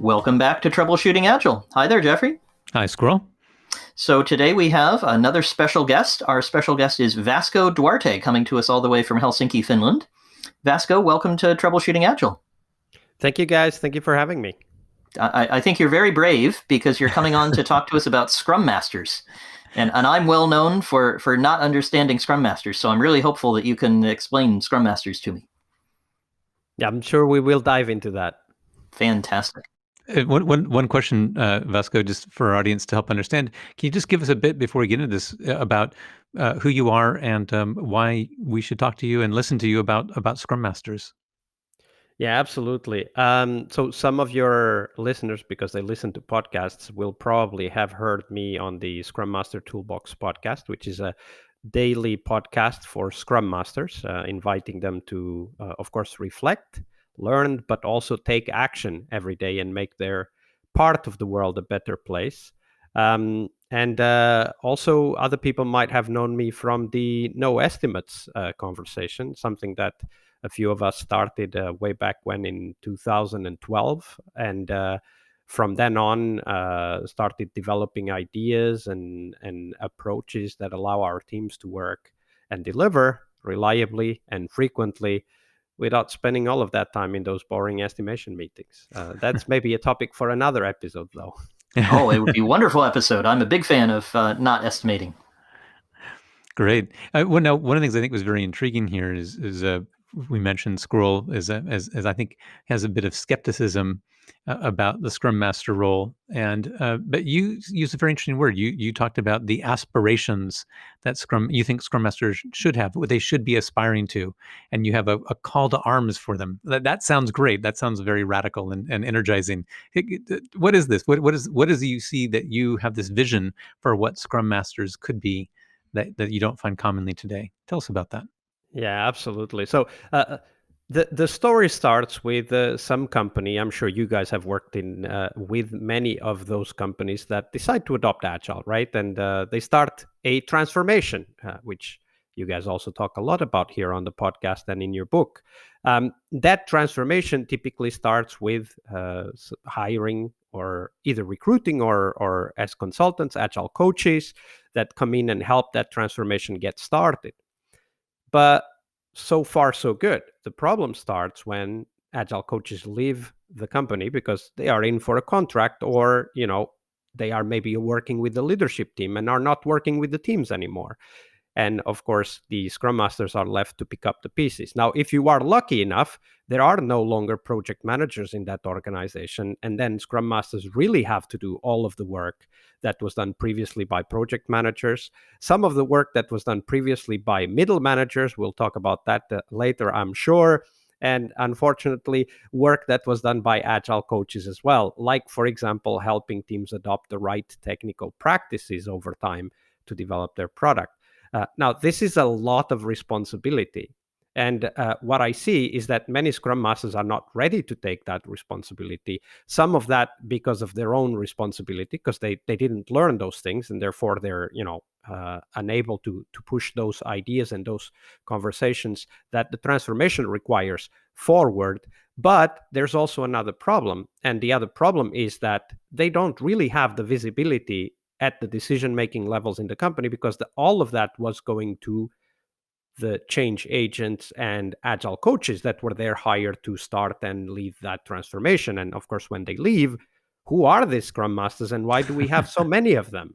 Welcome back to Troubleshooting Agile. Hi there, Jeffrey. Hi, Squirrel. So today we have another special guest. Our special guest is Vasco Duarte, coming to us all the way from Helsinki, Finland. Vasco, welcome to Troubleshooting Agile. Thank you, guys. Thank you for having me. I think you're very brave because you're coming on to talk to us about Scrum Masters. And I'm well known for not understanding Scrum Masters, so I'm really hopeful that you can explain Scrum Masters to me. Yeah, I'm sure we will dive into that. Fantastic. One question, Vasco, just for our audience to help understand. Can you just give us a bit before we get into this about who you are and why we should talk to you and listen to you about Scrum Masters? Yeah, absolutely. So some of your listeners, because they listen to podcasts, will probably have heard me on the Scrum Master Toolbox podcast, which is a daily podcast for Scrum Masters, inviting them to, of course, reflect, learn, but also take action every day and make their part of the world a better place. And also other people might have known me from the No Estimates conversation, something that a few of us started way back when in 2012. And from then on, started developing ideas and approaches that allow our teams to work and deliver reliably and frequently without spending all of that time in those boring estimation meetings. That's maybe a topic for another episode, though. Oh, it would be a wonderful episode. I'm a big fan of not estimating. Great. Well, now one of the things I think was very intriguing here is we mentioned Squirrel as I think has a bit of skepticism about the Scrum Master role, and but you used a very interesting word. You talked about the aspirations that you think Scrum Masters should have, what they should be aspiring to, and you have a call to arms for them. That sounds great. That sounds very radical and energizing. What is this? What is you see that you have this vision for what Scrum Masters could be that you don't find commonly today? Tell us about that. Yeah, absolutely. So the story starts with some company. I'm sure you guys have worked in with many of those companies that decide to adopt Agile, right? And they start a transformation, which you guys also talk a lot about here on the podcast and in your book. That transformation typically starts with hiring or either recruiting or as consultants, Agile coaches that come in and help that transformation get started. But so far, so good. The problem starts when Agile coaches leave the company because they are in for a contract, or, they are maybe working with the leadership team and are not working with the teams anymore. And of course, the Scrum Masters are left to pick up the pieces. Now, if you are lucky enough, there are no longer project managers in that organization. And then Scrum Masters really have to do all of the work that was done previously by project managers. Some of the work that was done previously by middle managers, we'll talk about that later, I'm sure. And unfortunately, work that was done by Agile coaches as well, like, for example, helping teams adopt the right technical practices over time to develop their product. Now, this is a lot of responsibility. And what I see is that many Scrum Masters are not ready to take that responsibility. Some of that because of their own responsibility, because they didn't learn those things, and therefore they're unable to push those ideas and those conversations that the transformation requires forward. But there's also another problem. And the other problem is that they don't really have the visibility at the decision-making levels in the company, because all of that was going to the change agents and Agile coaches that were there hired to start and lead that transformation. And of course, when they leave, who are these Scrum Masters and why do we have so many of them?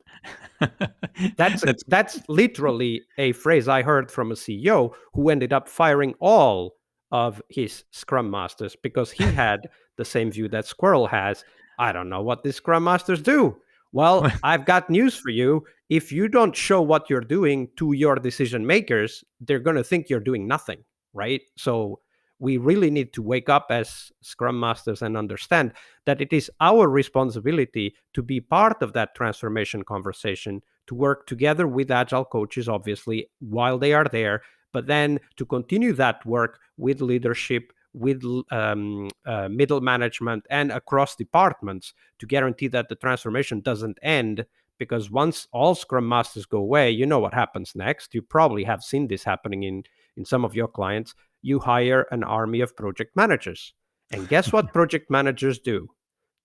That's literally a phrase I heard from a CEO who ended up firing all of his Scrum Masters because he had the same view that Squirrel has. I don't know what these Scrum Masters do. Well, I've got news for you. If you don't show what you're doing to your decision makers, they're going to think you're doing nothing, right? So we really need to wake up as Scrum Masters and understand that it is our responsibility to be part of that transformation conversation, to work together with Agile coaches, obviously, while they are there, but then to continue that work with leadership, with middle management and across departments to guarantee that the transformation doesn't end. Because once all Scrum Masters go away, you know what happens next. You probably have seen this happening in some of your clients. You hire an army of project managers. And guess what project managers do?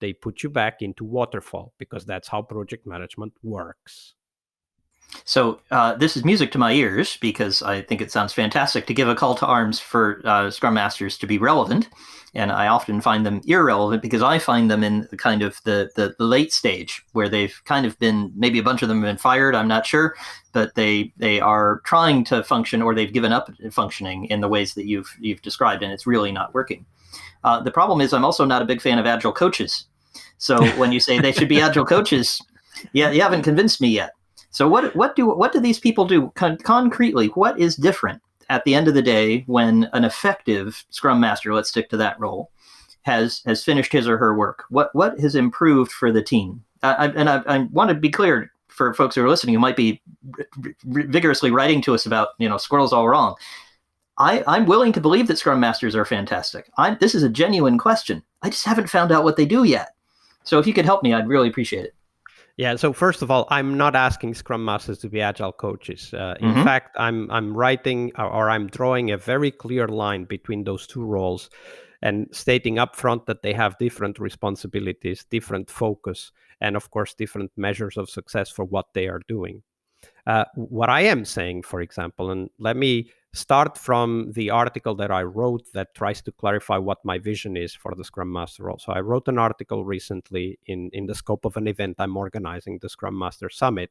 they put you back into waterfall, because that's how project management works. So this is music to my ears, because I think it sounds fantastic to give a call to arms for Scrum Masters to be relevant. And I often find them irrelevant because I find them in the kind of the late stage where they've kind of been, maybe a bunch of them have been fired, I'm not sure, but they are trying to function, or they've given up functioning in the ways that you've described, and it's really not working. The problem is I'm also not a big fan of agile coaches. So when you say they should be agile coaches, yeah, you haven't convinced me yet. So what do these people do concretely? What is different at the end of the day when an effective Scrum Master, let's stick to that role, has finished his or her work? What has improved for the team? I want to be clear for folks who are listening who might be vigorously writing to us about, Squirrel's all wrong. I'm willing to believe that Scrum Masters are fantastic. This is a genuine question. I just haven't found out what they do yet. So if you could help me, I'd really appreciate it. Yeah. So first of all, I'm not asking Scrum Masters to be agile coaches. In fact, I'm writing or I'm drawing a very clear line between those two roles, and stating upfront that they have different responsibilities, different focus, and of course, different measures of success for what they are doing. What I am saying, for example, and let me start from the article that I wrote that tries to clarify what my vision is for the Scrum Master role. So I wrote an article recently in the scope of an event I'm organizing, the Scrum Master Summit.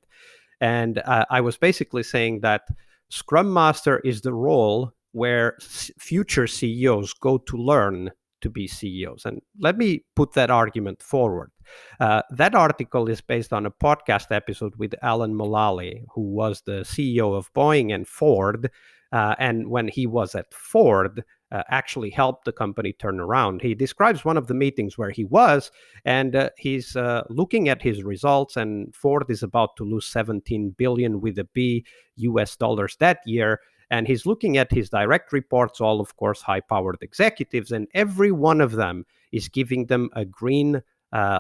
And I was basically saying that Scrum Master is the role where future CEOs go to learn to be CEOs. And let me put that argument forward. That article is based on a podcast episode with Alan Mulally, who was the CEO of Boeing and Ford. And when he was at Ford, actually helped the company turn around. He describes one of the meetings where he was, and he's looking at his results, and Ford is about to lose 17 billion with a B US dollars that year. And he's looking at his direct reports, all, of course, high-powered executives, and every one of them is giving them a green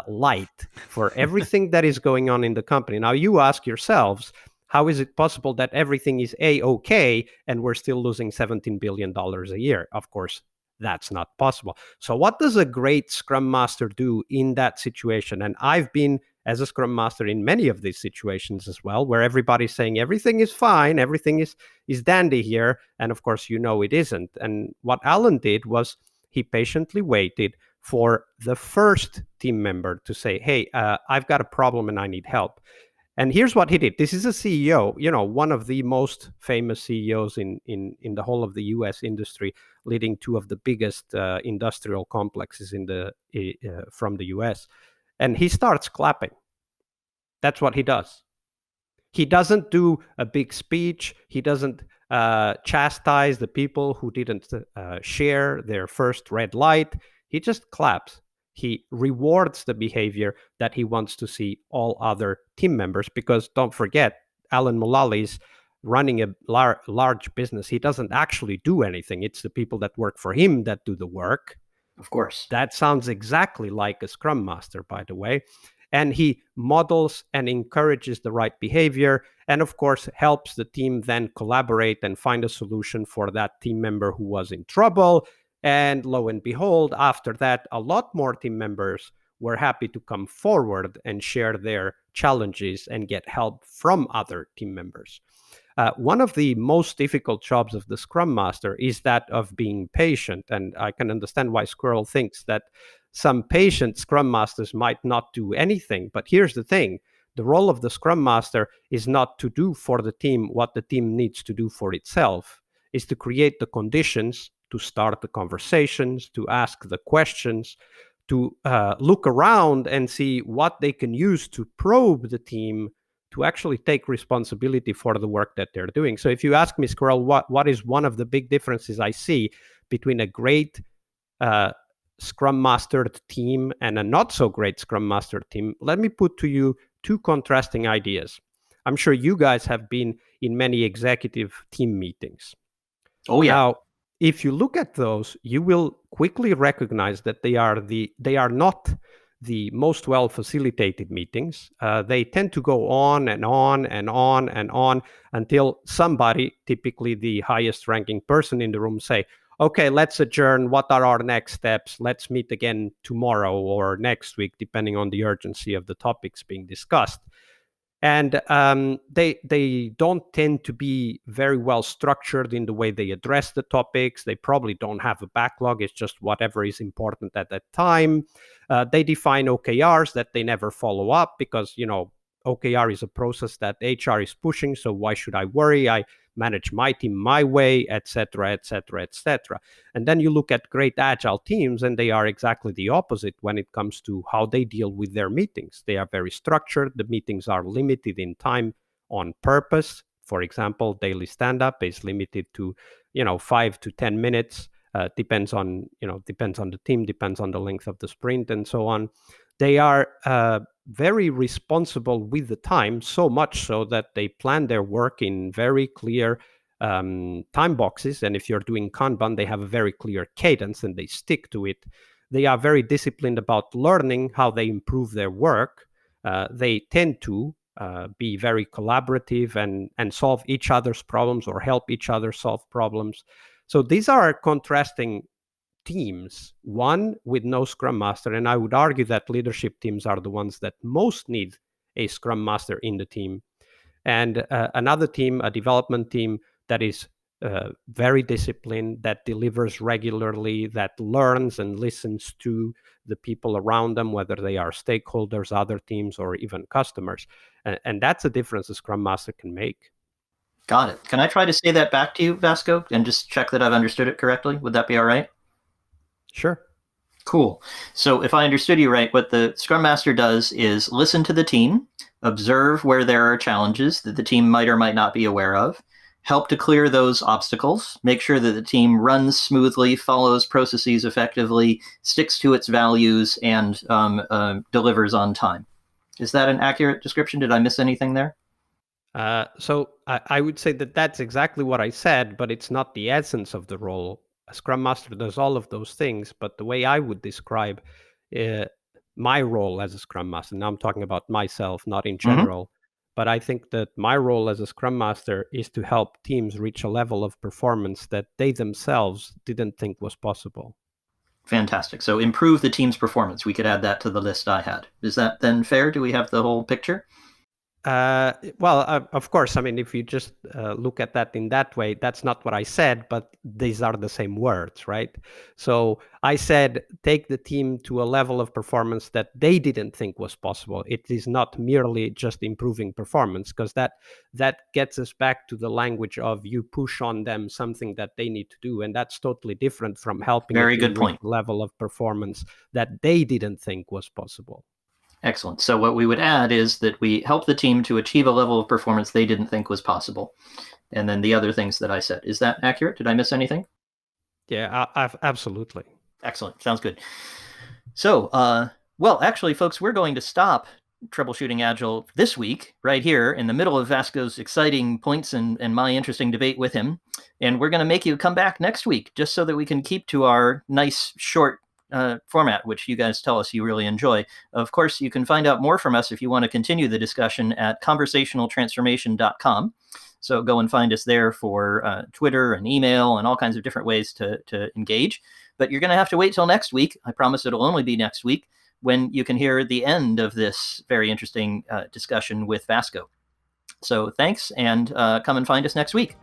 light for everything that is going on in the company. Now, you ask yourselves, how is it possible that everything is A-okay and we're still losing $17 billion a year? Of course, that's not possible. So what does a great Scrum Master do in that situation? And I've been, as a Scrum Master, in many of these situations as well, where everybody's saying everything is fine, everything is dandy here. And of course, it isn't. And what Alan did was he patiently waited for the first team member to say, hey, I've got a problem and I need help. And here's what he did. This is a CEO, one of the most famous CEOs in the whole of the US industry, leading two of the biggest industrial complexes from the US. And he starts clapping. That's what he does. He doesn't do a big speech. He doesn't chastise the people who didn't share their first red light. He just claps. He rewards the behavior that he wants to see all other team members, because don't forget, Alan Mulally is running a large business. He doesn't actually do anything. It's the people that work for him that do the work. Of course. That sounds exactly like a Scrum Master, by the way. And he models and encourages the right behavior, and of course helps the team then collaborate and find a solution for that team member who was in trouble. And lo and behold, after that, a lot more team members were happy to come forward and share their challenges and get help from other team members. One of the most difficult jobs of the Scrum Master is that of being patient. And I can understand why Squirrel thinks that some patient Scrum Masters might not do anything. But here's the thing. The role of the Scrum Master is not to do for the team what the team needs to do for itself. Is to create the conditions to start the conversations, to ask the questions, to look around and see what they can use to probe the team to actually take responsibility for the work that they're doing. So if you ask me, Squirrel, what is one of the big differences I see between a great Scrum Mastered team and a not so great Scrum Master team, let me put to you two contrasting ideas. I'm sure you guys have been in many executive team meetings. Oh, yeah. Now, if you look at those, you will quickly recognize that they are not the most well facilitated meetings. They tend to go on and on and on and on until somebody, typically the highest ranking person in the room, say, okay, let's adjourn. What are our next steps? Let's meet again tomorrow or next week, depending on the urgency of the topics being discussed. And they don't tend to be very well structured in the way they address the topics. They probably don't have a backlog. It's just whatever is important at that time. They define OKRs that they never follow up because, OKR is a process that HR is pushing. So why should I worry? I manage my team my way, etc., etc., etc. And then you look at great agile teams, and they are exactly the opposite when it comes to how they deal with their meetings. They are very structured. The meetings are limited in time on purpose. For example, daily stand-up is limited to 5 to 10 minutes. Depends on the team, depends on the length of the sprint, and so on. They are very responsible with the time, so much so that they plan their work in very clear time boxes. And if you're doing Kanban, they have a very clear cadence and they stick to it. They are very disciplined about learning how they improve their work. They tend to be very collaborative and solve each other's problems or help each other solve problems. So these are contrasting teams, one with no Scrum Master, and I would argue that leadership teams are the ones that most need a Scrum Master in the team, and another team, a development team that is very disciplined, that delivers regularly, that learns and listens to the people around them, whether they are stakeholders, other teams, or even customers. And that's a difference a Scrum Master can make. Got it. Can I try to say that back to you, Vasco, and just check that I've understood it correctly? Would that be all right? Sure. Cool. So if I understood you right, what the Scrum Master does is listen to the team, observe where there are challenges that the team might or might not be aware of, help to clear those obstacles, make sure that the team runs smoothly, follows processes effectively, sticks to its values, and delivers on time. Is that an accurate description? Did I miss anything there? So I would say that that's exactly what I said, but it's not the essence of the role. A Scrum Master does all of those things, but the way I would describe my role as a Scrum Master, now I'm talking about myself, not in general, but I think that my role as a Scrum Master is to help teams reach a level of performance that they themselves didn't think was possible. Fantastic. So improve the team's performance. We could add that to the list I had. Is that then fair? Do we have the whole picture? Of course, I mean, if you just look at that in that way, that's not what I said, but these are the same words, right? So I said, take the team to a level of performance that they didn't think was possible. It is not merely just improving performance, because that gets us back to the language of you push on them something that they need to do. And that's totally different from helping Very a team good point. reach a level of performance that they didn't think was possible. Excellent. So what we would add is that we help the team to achieve a level of performance they didn't think was possible. And then the other things that I said. Is that accurate? Did I miss anything? Yeah, absolutely. Excellent. Sounds good. So, well, actually, folks, we're going to stop Troubleshooting Agile this week, right here in the middle of Vasco's exciting points and my interesting debate with him. And we're going to make you come back next week just so that we can keep to our nice, short format, which you guys tell us you really enjoy. Of course, you can find out more from us if you want to continue the discussion at conversationaltransformation.com. So go and find us there for Twitter and email and all kinds of different ways to engage. But you're going to have to wait till next week. I promise it'll only be next week when you can hear the end of this very interesting discussion with Vasco. So thanks, and come and find us next week.